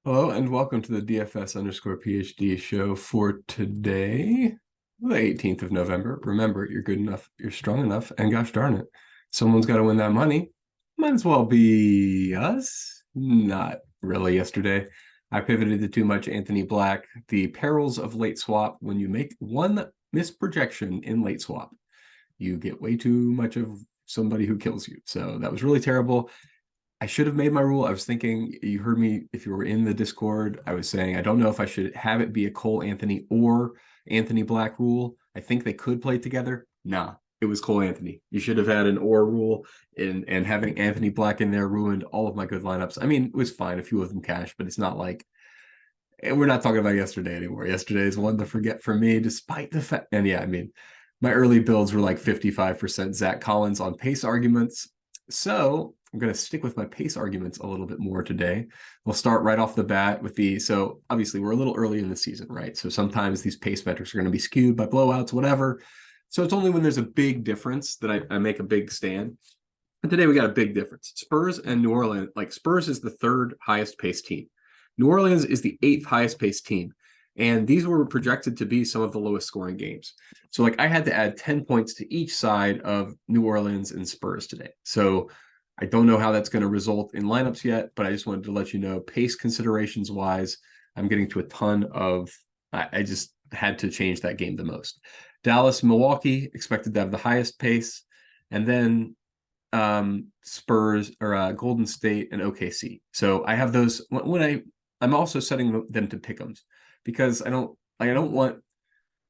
Hello and welcome to the DFS_PhD show for today, the 18th of November. Remember, you're good enough, you're strong enough, and gosh darn it, someone's got to win that money. Might as well be us. Not really yesterday. I pivoted to too much Anthony Black. The perils of late swap. When you make one misprojection in late swap, you get way too much of somebody who kills you. So that was really terrible. I should have made my rule. I was thinking, you heard me if you were in the Discord, I was saying, I don't know if I should have it be a Cole Anthony or Anthony Black rule. I think they could play together. Nah, it was Cole Anthony. You should have had an or rule, and having Anthony Black in there ruined all of my good lineups. I mean, it was fine. A few of them cashed, but it's not like, and we're not talking about yesterday anymore. Yesterday is one to forget for me, despite the fact, and yeah, I mean, my early builds were like 55% Zach Collins on pace arguments. So I'm going to stick with my pace arguments a little bit more today. We'll start right off the bat with so obviously we're a little early in the season, right? So sometimes these pace metrics are going to be skewed by blowouts, whatever. So it's only when there's a big difference that I make a big stand. And today we got a big difference. Spurs and New Orleans, like Spurs is the third highest pace team. New Orleans is the eighth highest pace team. And these were projected to be some of the lowest scoring games. So like I had to add 10 points to each side of New Orleans and Spurs today. So I don't know how that's going to result in lineups yet, but I just wanted to let you know, pace considerations wise, I'm getting to a ton of, I just had to change that game the most. Dallas, Milwaukee, expected to have the highest pace. And then Spurs or Golden State and OKC. So I have those when I'm also setting them to pick'ems because I don't want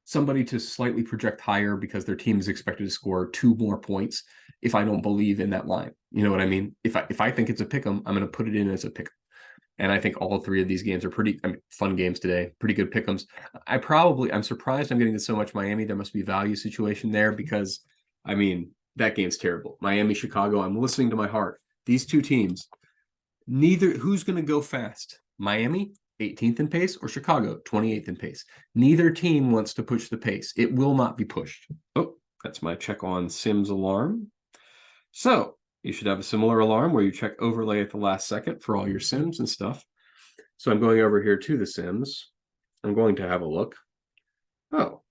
somebody to slightly project higher because their team is expected to score 2 more points if I don't believe in that line. You know what I mean? If I think it's a pick'em, I'm going to put it in as a pick'em. And I think all 3 of these games are pretty fun games today, pretty good pick'ems. I'm surprised I'm getting to so much Miami. There must be a value situation there because, I mean, that game's terrible. Miami, Chicago, I'm listening to my heart. These 2 teams, who's going to go fast? Miami, 18th in pace, or Chicago, 28th in pace. Neither team wants to push the pace. It will not be pushed. Oh, that's my check on Sims alarm. So you should have a similar alarm where you check overlay at the last second for all your Sims and stuff. So I'm going over here to the Sims. I'm going to have a look. Oh,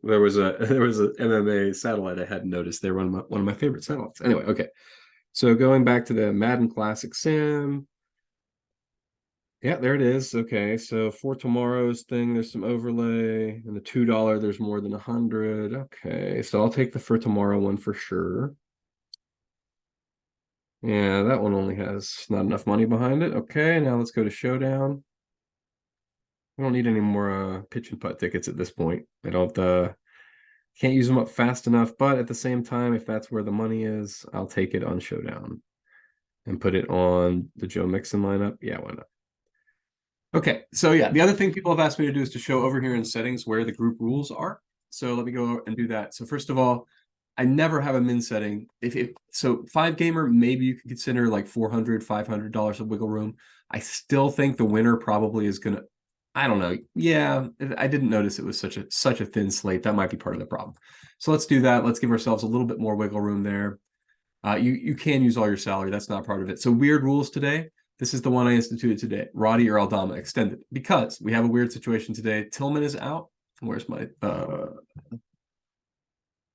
there was a MMA satellite I hadn't noticed. They're one of my favorite satellites. Anyway, okay. So going back to the Madden Classic Sim. Yeah, there it is. Okay, so for tomorrow's thing, there's some overlay, and the $2, there's more than 100. Okay, so I'll take the for tomorrow one for sure. Yeah, that one only has not enough money behind it. Okay, now let's go to Showdown. I don't need any more pitch and putt tickets at this point. I don't can't use them up fast enough, but at the same time, if that's where the money is, I'll take it on Showdown and put it on the Joe Mixon lineup. Yeah, why not? Okay, so yeah, the other thing people have asked me to do is to show over here in settings where the group rules are. So let me go and do that. So first of all, I never have a min setting. So 5-gamer, maybe you can consider like $400, $500 of wiggle room. I still think the winner probably is gonna, I don't know. Yeah, I didn't notice it was such a thin slate. That might be part of the problem. So let's do that. Let's give ourselves a little bit more wiggle room there. You can use all your salary. That's not part of it. So weird rules today. This is the one I instituted today. Roddy or Aldama extended because we have a weird situation today. Tillman is out. Where's my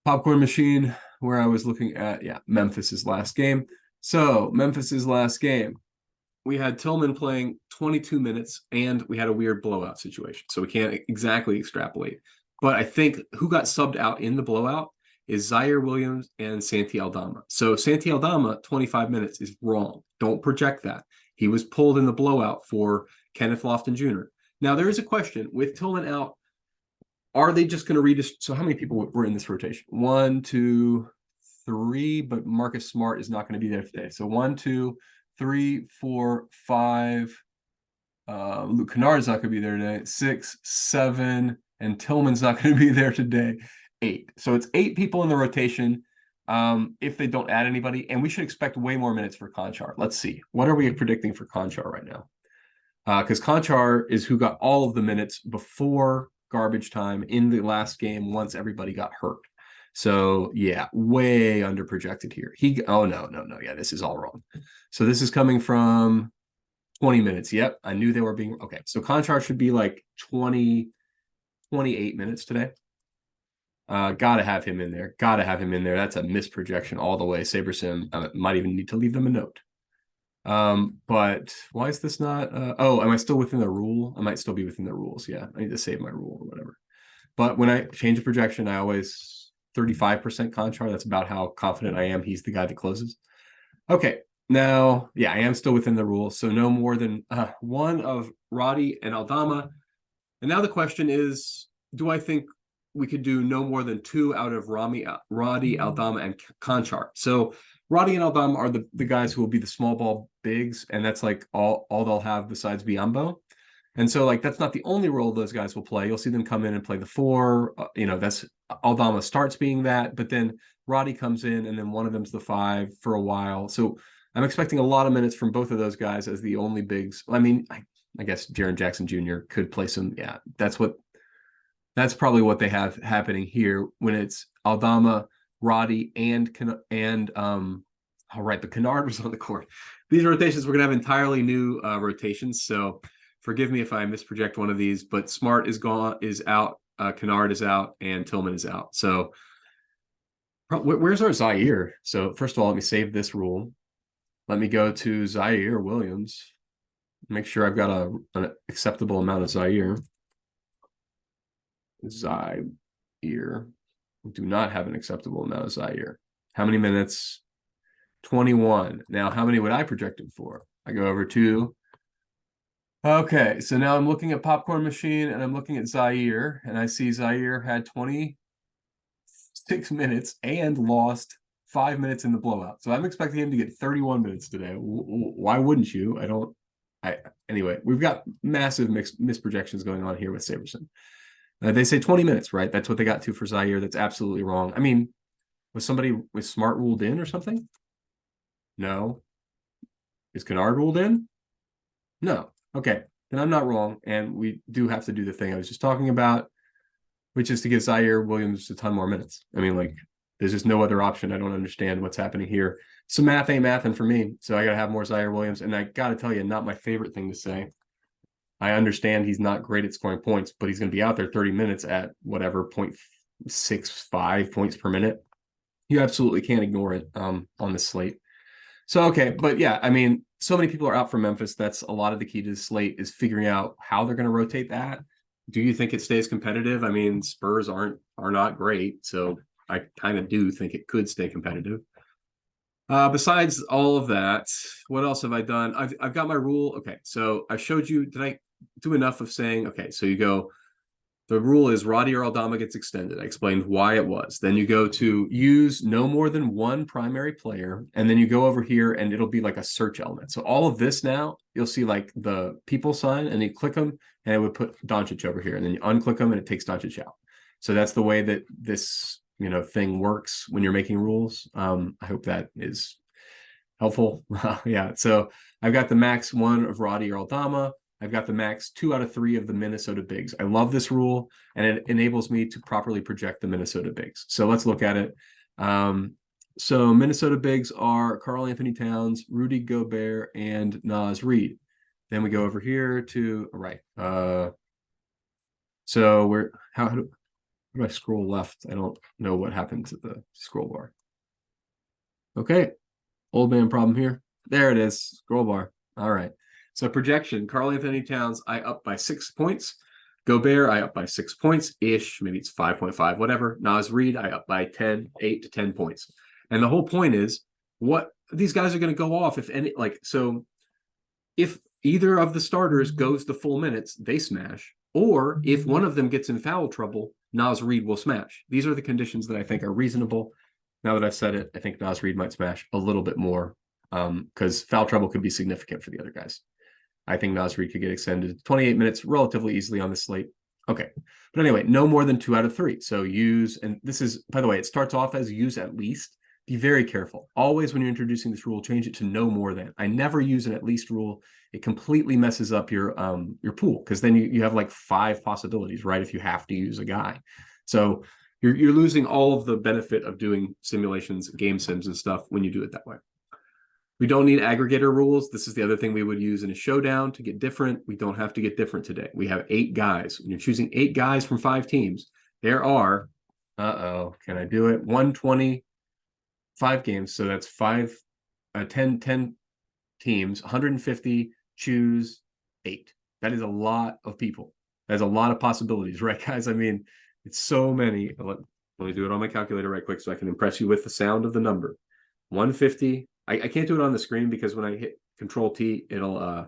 popcorn machine where I was looking at? Yeah, Memphis's last game. So Memphis's last game, we had Tillman playing 22 minutes and we had a weird blowout situation. So we can't exactly extrapolate. But I think who got subbed out in the blowout is Zaire Williams and Santi Aldama. So Santi Aldama, 25 minutes is wrong. Don't project that. He was pulled in the blowout for Kenneth Lofton Jr. Now, there is a question with Tillman out. Are they just going to redistribute? So how many people were in this rotation? 1, 2, 3, but Marcus Smart is not going to be there today. So 1, 2, 3, 4, 5. Luke Kennard's not going to be there today. 6, 7, and Tillman's not going to be there today. 8. So it's 8 people in the rotation. If they don't add anybody, and we should expect way more minutes for Konchar. Let's see. What are we predicting for Konchar right now? Because Konchar is who got all of the minutes before garbage time in the last game once everybody got hurt. So yeah, way under projected here. Oh no. Yeah, this is all wrong. So this is coming from 20 minutes. Yep. I knew they were being okay. So Konchar should be like 20, 28 minutes today. Gotta have him in there. Gotta have him in there. That's a misprojection all the way. SaberSim might even need to leave them a note. But why is this not? Oh, am I still within the rule? I might still be within the rules. Yeah, I need to save my rule or whatever. But when I change a projection, I always 35% Konchar. That's about how confident I am he's the guy that closes. Okay, now, yeah, I am still within the rules. So no more than one of Roddy and Aldama. And now the question is, do I think we could do no more than two out of Roddy, Aldama, and Konchar? So Roddy and Aldama are the guys who will be the small ball bigs, and that's like all they'll have besides Biombo. And so like that's not the only role those guys will play. You'll see them come in and play the four. That's Aldama starts being that, but then Roddy comes in, and then one of them's the five for a while. So I'm expecting a lot of minutes from both of those guys as the only bigs. I mean, I guess Jaren Jackson Jr. could play some. Yeah, that's probably what they have happening here when it's Aldama, Roddy, and all right, but Kennard was on the court. These rotations, we're gonna have entirely new rotations. So forgive me if I misproject one of these, but Smart is out, Kennard is out, and Tillman is out. So where's our Zaire? So first of all, let me save this rule. Let me go to Zaire Williams. Make sure I've got an acceptable amount of Zaire. Zaire. We do not have an acceptable amount of Zaire. How many minutes? 21. Now, how many would I project it for? I go over to. Okay, so now I'm looking at Popcorn Machine and I'm looking at Zaire, and I see Zaire had 26 minutes and lost 5 minutes in the blowout. So I'm expecting him to get 31 minutes today. Why wouldn't you? Anyway, we've got massive misprojections going on here with SaberSim. They say 20 minutes, right? That's what they got to for Zaire. That's absolutely wrong. I mean, was somebody with Smart ruled in or something? No. Is Kennard ruled in? No. Okay, then I'm not wrong. And we do have to do the thing I was just talking about, which is to give Zaire Williams a ton more minutes. I mean, like, there's just no other option. I don't understand what's happening here. So math ain't mathing for me. So I got to have more Zaire Williams. And I got to tell you, not my favorite thing to say. I understand he's not great at scoring points, but he's going to be out there 30 minutes at whatever 0.65 points per minute. You absolutely can't ignore it on the slate. So, okay, but yeah, I mean, so many people are out for Memphis. That's a lot of the key to the slate is figuring out how they're going to rotate that. Do you think it stays competitive? I mean, Spurs are not great, so I kind of do think it could stay competitive. Besides all of that, what else have I done? I've got my rule. Okay, so I showed you. Did I do enough of saying? Okay, so you go. The rule is Roddy or Aldama gets extended. I explained why it was. Then you go to use no more than one primary player. And then you go over here and it'll be like a search element. So all of this now, you'll see like the people sign and you click them and it would put Doncic over here. And then you unclick them and it takes Doncic out. So that's the way that this thing works when you're making rules. I hope that is helpful. Yeah. So I've got the max one of Roddy or Aldama. I've got the max 2 out of 3 of the Minnesota bigs. I love this rule, and it enables me to properly project the Minnesota bigs. So let's look at it. So Minnesota bigs are Karl-Anthony Towns, Rudy Gobert, and Naz Reid. Then we go over here to right. So we're how do I scroll left? I don't know what happened to the scroll bar. Okay, old man problem here. There it is, scroll bar. All right. So projection, Karl-Anthony Towns, I up by 6 points. Gobert, I up by 6 points-ish. Maybe it's 5.5, whatever. Naz Reid, I up by 8 to 10 points. And the whole point is, what these guys are going to go off if any, so if either of the starters goes the full minutes, they smash. Or if one of them gets in foul trouble, Naz Reid will smash. These are the conditions that I think are reasonable. Now that I've said it, I think Naz Reid might smash a little bit more because foul trouble could be significant for the other guys. I think Naz Reid could get extended 28 minutes relatively easily on the slate. Okay. But anyway, no more than 2 out of 3. So use, and this is, by the way, it starts off as use at least. Be very careful. Always when you're introducing this rule, change it to no more than. I never use an at least rule. It completely messes up your pool because then you have like 5 possibilities, right? If you have to use a guy. So you're losing all of the benefit of doing simulations, game sims and stuff when you do it that way. We don't need aggregator rules. This is the other thing we would use in a showdown to get different. We don't have to get different today. We have 8 guys. When you're choosing 8 guys from 5 teams, there are, can I do it? 125 games. So that's 10 teams, 150, choose 8. That is a lot of people. That's a lot of possibilities, right, guys? I mean, it's so many. Let me do it on my calculator right quick so I can impress you with the sound of the number. 150. I can't do it on the screen because when I hit Control T, it'll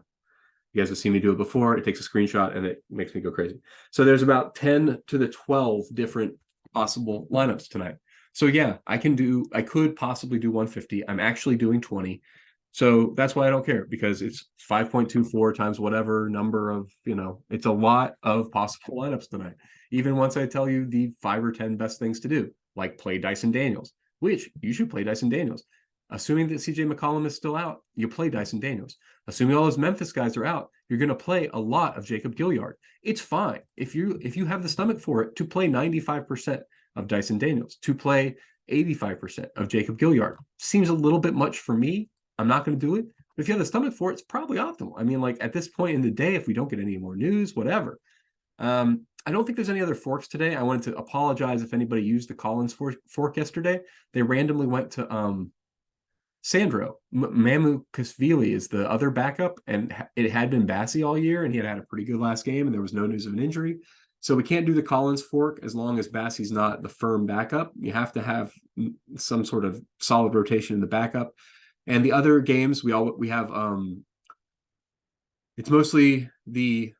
you guys have seen me do it before. It takes a screenshot and it makes me go crazy. So there's about 10 to the 12 different possible lineups tonight. So yeah, I could possibly do 150. I'm actually doing 20. So that's why I don't care, because it's 5.24 times whatever number of, it's a lot of possible lineups tonight. Even once I tell you the 5 or 10 best things to do, like play Dyson Daniels, which you should play Dyson Daniels. Assuming that CJ McCollum is still out, you play Dyson Daniels. Assuming all those Memphis guys are out, you're going to play a lot of Jacob Gilyard. It's fine if you have the stomach for it to play 95% of Dyson Daniels, to play 85% of Jacob Gilyard. Seems a little bit much for me. I'm not going to do it. But if you have the stomach for it, it's probably optimal. I mean, like at this point in the day, if we don't get any more news, whatever. I don't think there's any other forks today. I wanted to apologize if anybody used the Collins fork yesterday. They randomly went to Sandro. Mamukashvili is the other backup, and it had been Bassi all year, and he had a pretty good last game, and there was no news of an injury. So we can't do the Collins fork as long as Bassi's not the firm backup. You have to have some sort of solid rotation in the backup. And the other games we have it's mostly the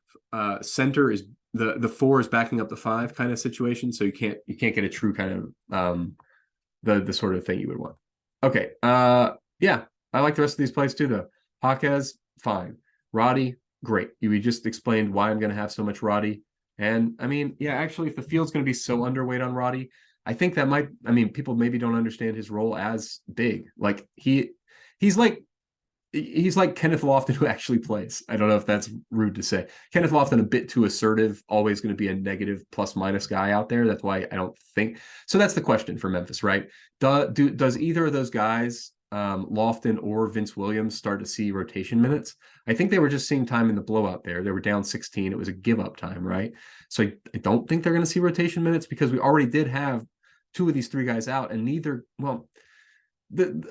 center is the 4 is backing up the 5 kind of situation. So you can't get a true kind of the sort of thing you would want. Okay. Yeah, I like the rest of these plays too, though. Jaquez, fine. Roddy, great. We just explained why I'm going to have so much Roddy. And I mean, yeah, actually, if the field's going to be so underweight on Roddy, I think that might, people maybe don't understand his role as big. Like he's like Kenneth Lofton, who actually plays. I don't know if that's rude to say. Kenneth Lofton, a bit too assertive, always going to be a negative plus minus guy out there. That's why I don't think. So that's the question for Memphis, right? Does either of those guys, Lofton or Vince Williams, start to see rotation minutes? I think they were just seeing time in the blowout there. They were down 16. It was a give up time, right? So I don't think they're going to see rotation minutes because we already did have 2 of these 3 guys out, and neither, well,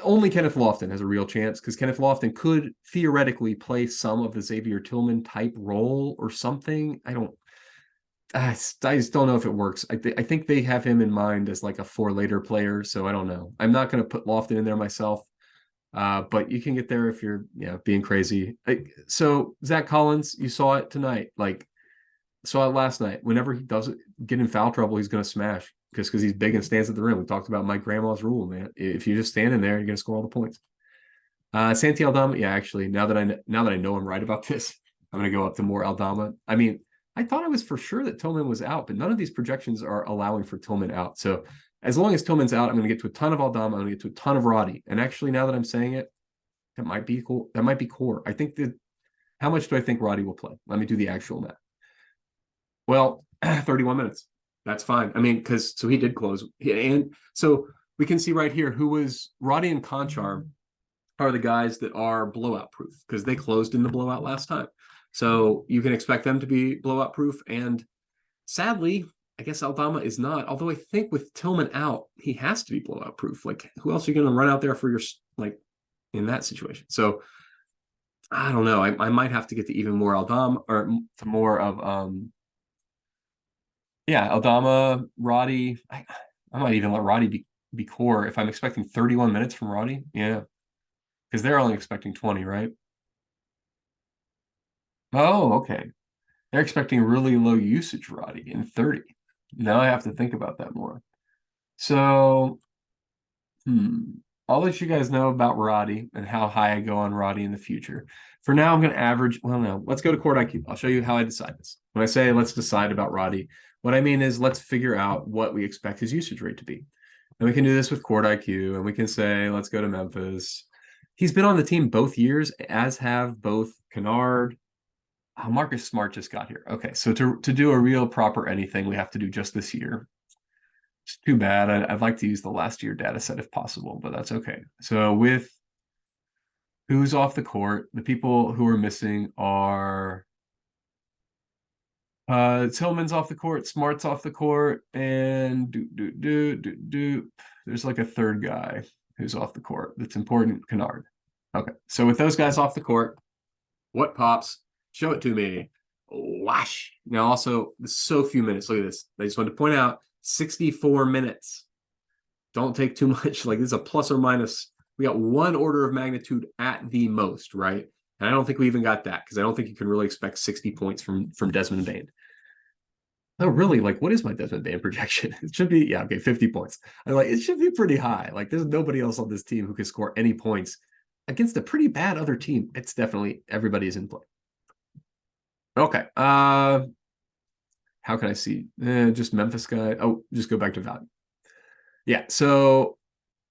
only Kenneth Lofton has a real chance, because Kenneth Lofton could theoretically play some of the Xavier Tillman type role or something. I just don't know if it works. I think they have him in mind as like a 4 later player, so I don't know. I'm not going to put Lofton in there myself, but you can get there if you're being crazy. So Zach Collins, you saw it tonight. Like, saw it last night. Whenever he does get in foul trouble, he's going to smash. Because he's big and stands at the rim. We talked about my grandma's rule, man. If you just stand in there, you're going to score all the points. Santi Aldama, yeah, actually, now that I know I'm right about this, I'm going to go up to more Aldama. I mean, I thought I was for sure that Tillman was out, but none of these projections are allowing for Tillman out. So as long as Tillman's out, I'm going to get to a ton of Aldama. I'm going to get to a ton of Roddy. And actually, now that I'm saying it, that might be cool. That might be core. I think that. How much do I think Roddy will play? Let me do the actual math. Well, 31 minutes. That's fine. I mean, so he did close. And so we can see right here who was Roddy and Konchar are the guys that are blowout proof, because they closed in the blowout last time. So you can expect them to be blowout proof. And sadly, I guess Aldama is not. Although I think with Tillman out, he has to be blowout proof. Like, who else are you going to run out there for your, like, in that situation? So I don't know. I might have to get to even more Aldama, or to more of Aldama, Roddy. I might even let Roddy be core if I'm expecting 31 minutes from Roddy. Yeah, because they're only expecting 20, right? Oh, okay. They're expecting really low usage Roddy in 30. Now I have to think about that more. So, I'll let you guys know about Roddy and how high I go on Roddy in the future. For now, I'm going to average. Well, no, let's go to Court IQ. I'll show you how I decide this. When I say let's decide about Roddy, what I mean is let's figure out what we expect his usage rate to be. And we can do this with Court IQ, and we can say, let's go to Memphis. He's been on the team both years, as have both Kennard. Oh, Marcus Smart just got here. Okay, so to do a real proper anything, we have to do just this year. It's too bad. I'd like to use the last year data set if possible, but that's okay. So with Who's off the court? The people who are missing are Tillman's off the court, Smart's off the court, and there's like a third guy who's off the court that's important, Kennard. Okay, so with those guys off the court, what pops? Show it to me. Wash. Now, also, so few minutes. Look at this. I just wanted to point out 64 minutes. Don't take too much. Like, this is a plus or minus. We got one order of magnitude at the most, right? And I don't think we even got that because I don't think you can really expect 60 points from Desmond Bane. Oh, really? Like, what is my Desmond Bane projection? It should be, yeah, okay, 50 points. I'm like, it should be pretty high. Like, there's nobody else on this team who can score any points against a pretty bad other team. It's definitely everybody's in play. Okay. How can I see? Just Memphis guy. Oh, just go back to value. Yeah. So,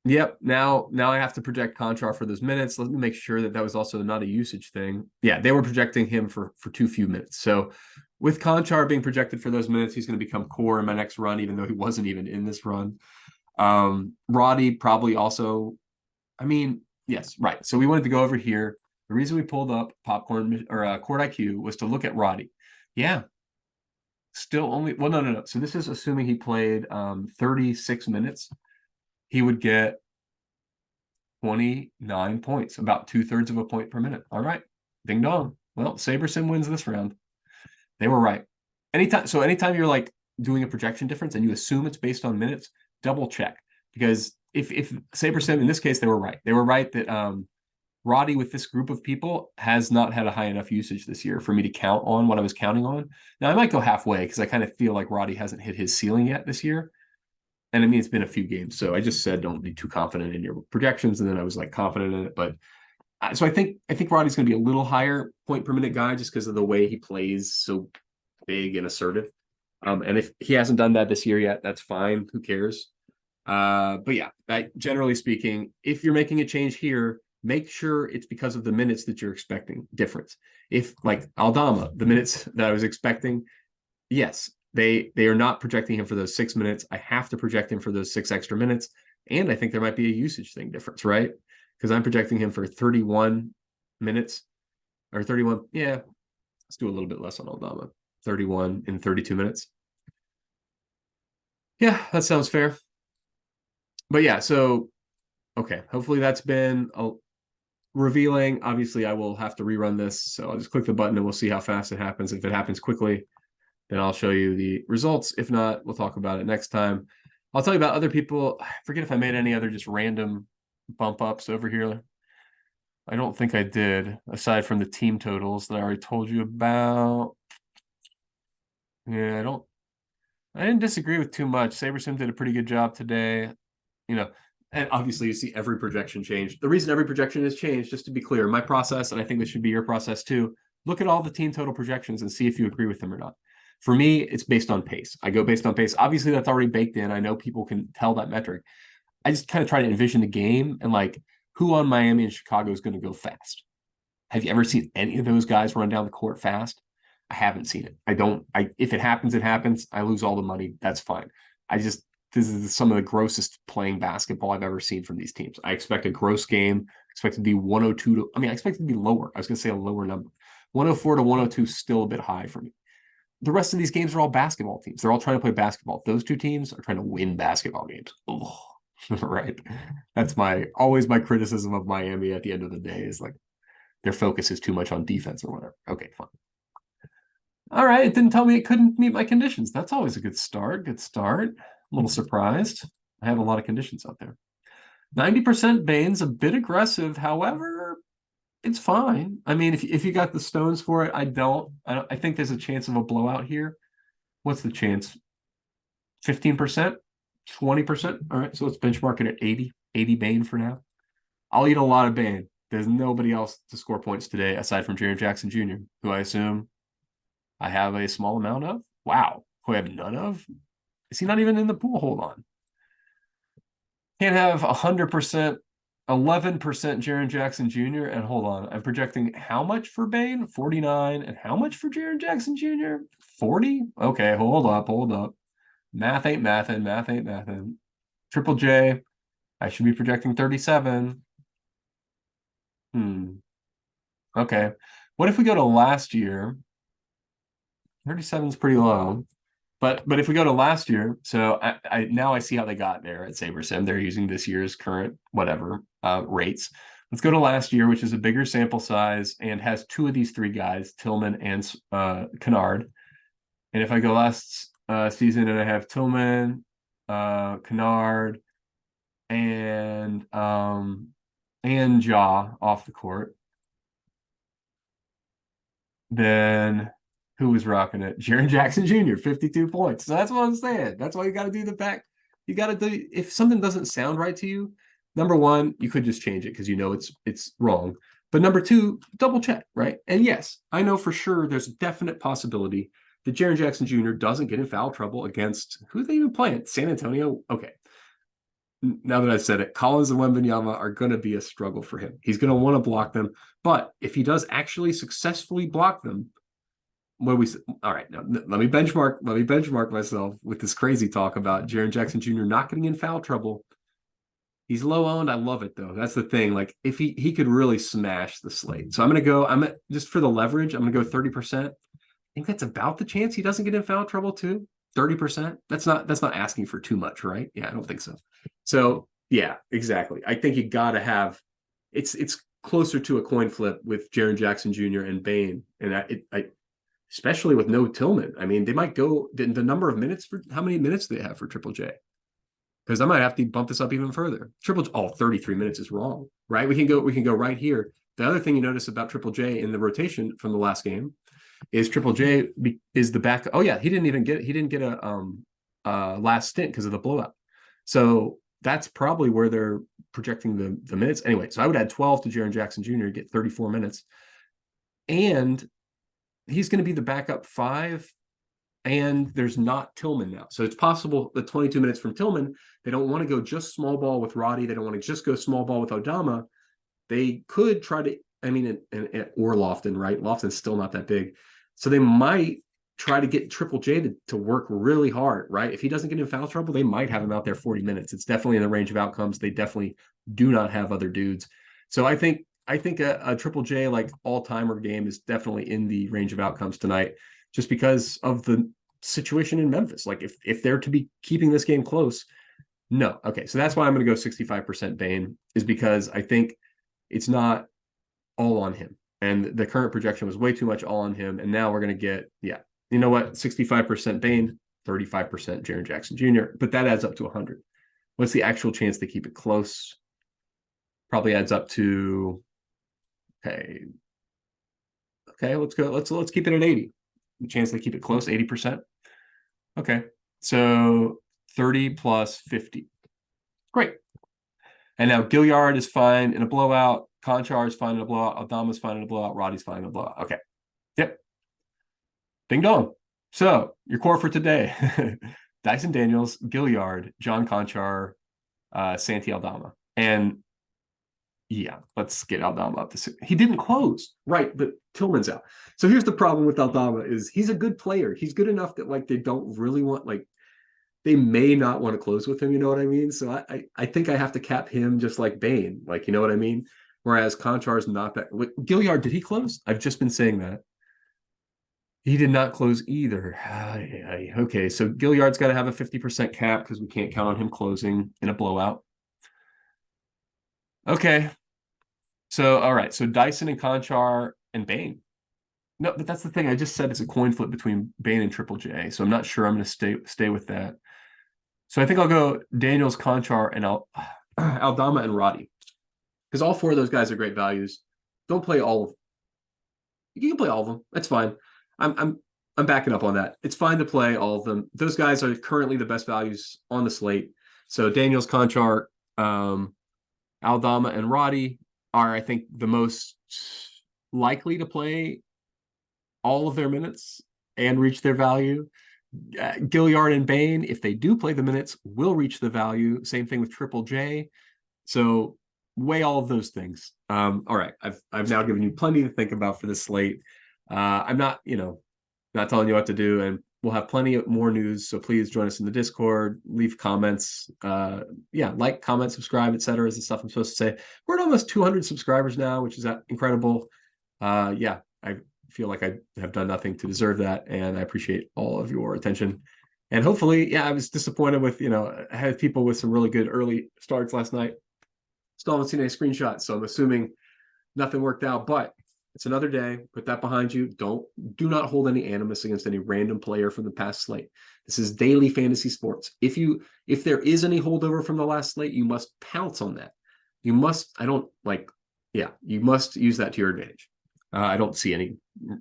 yep. Now I have to project Konchar for those minutes. Let me make sure that was also not a usage thing. Yeah, they were projecting him for too few minutes. So, with Konchar being projected for those minutes, he's going to become core in my next run, even though he wasn't even in this run. Roddy probably also. I mean, yes, right. So we wanted to go over here. The reason we pulled up Popcorn or Court IQ was to look at Roddy. Yeah, still only. Well, no. So this is assuming he played 36 minutes. He would get 29 points, about 2/3 of a point per minute. All right, ding dong. Well, SaberSim wins this round. They were right. Anytime you're like doing a projection difference and you assume it's based on minutes, double check because if SaberSim in this case they were right. They were right that Roddy with this group of people has not had a high enough usage this year for me to count on what I was counting on. Now I might go halfway because I kind of feel like Roddy hasn't hit his ceiling yet this year. And I mean it's been a few games, so I just said don't be too confident in your projections, and then I was like confident in it. But so I think Roddy's going to be a little higher point per minute guy just because of the way he plays, so big and assertive. And if he hasn't done that this year yet, that's fine. Who cares? But yeah, generally speaking, if you're making a change here, make sure it's because of the minutes that you're expecting difference. If like Aldama, the minutes that I was expecting, yes, they are not projecting him for those 6 minutes. I have to project him for those 6 extra minutes. And I think there might be a usage thing difference, right? Because I'm projecting him for 31 minutes or 31. Yeah, let's do a little bit less on Aldama. 31 in 32 minutes. Yeah, that sounds fair. But yeah, so okay, hopefully that's been revealing. Obviously, I will have to rerun this, so I'll just click the button and we'll see how fast it happens. If it happens quickly, then I'll show you the results. If not, we'll talk about it next time. I'll tell you about other people. I forget if I made any other just random bump ups over here. I don't think I did, aside from the team totals that I already told you about. Yeah, I didn't disagree with too much. SaberSim did a pretty good job today. You know, and obviously you see every projection change. The reason every projection has changed, just to be clear, my process, and I think this should be your process too, look at all the team total projections and see if you agree with them or not. For me, it's based on pace. I go based on pace. Obviously, that's already baked in. I know people can tell that metric. I just kind of try to envision the game and like who on Miami and Chicago is going to go fast. Have you ever seen any of those guys run down the court fast? I haven't seen it. If it happens, it happens. I lose all the money. That's fine. This is some of the grossest playing basketball I've ever seen from these teams. I expect a gross game. I expect it to be 102 I expect it to be lower. I was going to say a lower number. 104 to 102 is still a bit high for me. The rest of these games are all basketball teams. They're all trying to play basketball. Those two teams are trying to win basketball games. Oh, right. That's always my criticism of Miami at the end of the day is like their focus is too much on defense or whatever. Okay, fine. All right, it didn't tell me it couldn't meet my conditions. That's always a good start. Good start. A little surprised. I have a lot of conditions out there. 90% Bane's a bit aggressive. However, it's fine. I mean, if you got the stones for it, I don't. I think there's a chance of a blowout here. What's the chance? 15%? 20%? All right, so let's benchmark it at 80 Bane for now. I'll eat a lot of Bane. There's nobody else to score points today aside from Jaren Jackson Jr., who I assume I have a small amount of. Wow, who I have none of? Is he not even in the pool? Hold on. Can't have 100%, 11% Jaren Jackson Jr. And hold on, I'm projecting how much for Bane? 49. And how much for Jaren Jackson Jr.? 40? Okay, hold up. Math ain't mathin'. Triple J, I should be projecting 37. Okay. What if we go to last year? 37 is pretty low. But if we go to last year, so now I see how they got there at SaberSim. They're using this year's current whatever rates. Let's go to last year, which is a bigger sample size and has two of these three guys, Tillman and Kennard. And if I go last season and I have Tillman, Kennard, and Jaw off the court, then who was rocking it? Jaren Jackson Jr., 52 points. So that's what I'm saying. That's why you got to do the back. You got to do, if something doesn't sound right to you, number one, you could just change it because you know it's wrong. But number two, double check, right? And yes, I know for sure there's a definite possibility that Jaren Jackson Jr. doesn't get in foul trouble against, who they even playing? San Antonio? Okay. Now that I said it, Collins and Wembanyama are going to be a struggle for him. He's going to want to block them. But if he does actually successfully block them, all right, now let me benchmark myself with this crazy talk about Jaren Jackson Jr. not getting in foul trouble. He's low owned. I love it though. That's the thing. Like if he could really smash the slate. So just for the leverage, I'm gonna go 30%. I think that's about the chance he doesn't get in foul trouble too. 30%. That's not asking for too much, right? Yeah, I don't think so. So yeah, exactly. I think you gotta have it's closer to a coin flip with Jaren Jackson Jr. and Bane. And I especially with no Tillman. I mean, they might go the number of minutes for how many minutes do they have for Triple J? Because I might have to bump this up even further. 33 minutes is wrong, right? We can go right here. The other thing you notice about Triple J in the rotation from the last game is Triple J is the back. Oh yeah, he didn't get a last stint because of the blowout. So that's probably where they're projecting the minutes. Anyway, so I would add 12 to Jaren Jackson Jr. get 34 minutes. And he's going to be the backup 5, and there's not Tillman now. So it's possible the 22 minutes from Tillman, they don't want to go just small ball with Roddy. They don't want to just go small ball with Aldama. They could try to, or Lofton, right? Lofton's still not that big. So they might try to get Triple J to work really hard, right? If he doesn't get in foul trouble, they might have him out there 40 minutes. It's definitely in the range of outcomes. They definitely do not have other dudes. So I think a Triple J like all-timer game is definitely in the range of outcomes tonight, just because of the situation in Memphis. Like if they're to be keeping this game close, no. Okay, so that's why I'm going to go 65% Bane, is because I think it's not all on him. And the current projection was way too much all on him. And now we're going to get, you know what, 65% Bane, 35% Jaren Jackson Jr., but that adds up to 100. What's the actual chance they keep it close? Probably adds up to, okay, let's go. Let's keep it at 80. The chance they keep it close, 80%. Okay, so 30 plus 50. Great. And now Gilyard is fine in a blowout. Konchar is fine in a blowout. Aldama is fine in a blowout. Roddy's fine in a blowout. Okay. Yep. Ding dong. So your core for today: Dyson Daniels, Gilyard, John Konchar, Santi Aldama. And yeah, let's get Aldama up to. He didn't close, right? But Tillman's out. So here's the problem with Aldama: is he's a good player. He's good enough that like they don't really want, like they may not want to close with him. You know what I mean? So I think I have to cap him just like Bane, like, you know what I mean? Whereas Konchar's not that. Gilyard, did he close? I've just been saying that. He did not close either. Okay, so Gilyard's got to have a 50% cap because we can't count on him closing in a blowout. Okay. So, all right. So Dyson and Konchar and Bane. No, but that's the thing. I just said it's a coin flip between Bane and Triple J. So I'm not sure I'm going to stay with that. So I think I'll go Daniels, Konchar, and Aldama and Roddy, because all 4 of those guys are great values. Don't play all of them. You can play all of them. That's fine. I'm backing up on that. It's fine to play all of them. Those guys are currently the best values on the slate. So Daniels, Konchar, Aldama, and Roddy are, I think, the most likely to play all of their minutes and reach their value. Gilyard and Bane, if they do play the minutes, will reach the value. Same thing with Triple J. So weigh all of those things. All right, I've now given you plenty to think about for this slate. I'm not telling you what to do, and we'll have plenty of more news. So please join us in the Discord, leave comments. Yeah, like, comment, subscribe, etc. is the stuff I'm supposed to say. We're at almost 200 subscribers now, which is incredible. Yeah, I feel like I have done nothing to deserve that, and I appreciate all of your attention. And hopefully, yeah, I was disappointed with, I had people with some really good early starts last night. Still haven't seen any screenshots, so I'm assuming nothing worked out, but it's another day. Put that behind you. Do not hold any animus against any random player from the past slate. This is daily fantasy sports. If there is any holdover from the last slate, you must pounce on that. You must, you must use that to your advantage. I don't see any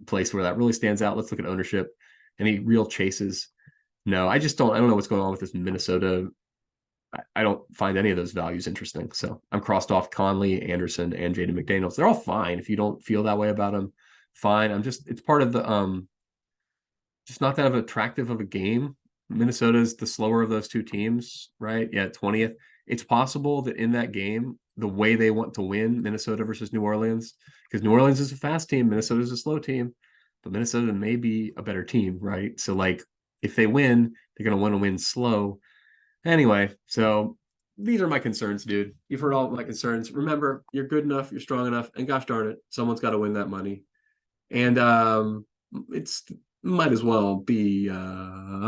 place where that really stands out. Let's look at ownership. Any real chases? No, I don't know what's going on with this Minnesota. I don't find any of those values interesting. So I'm crossed off Conley, Anderson, and Jaden McDaniels. They're all fine. If you don't feel that way about them, fine. It's part of the just not that attractive of a game. Minnesota's the slower of those two teams, right? Yeah, 20th. It's possible that in that game, the way they want to win, Minnesota versus New Orleans, because New Orleans is a fast team, Minnesota's a slow team, but Minnesota may be a better team, right? So like if they win, they're going to want to win slow. Anyway, so these are my concerns, dude. You've heard all of my concerns. Remember, you're good enough, you're strong enough, and gosh darn it, someone's got to win that money. And it's might as well be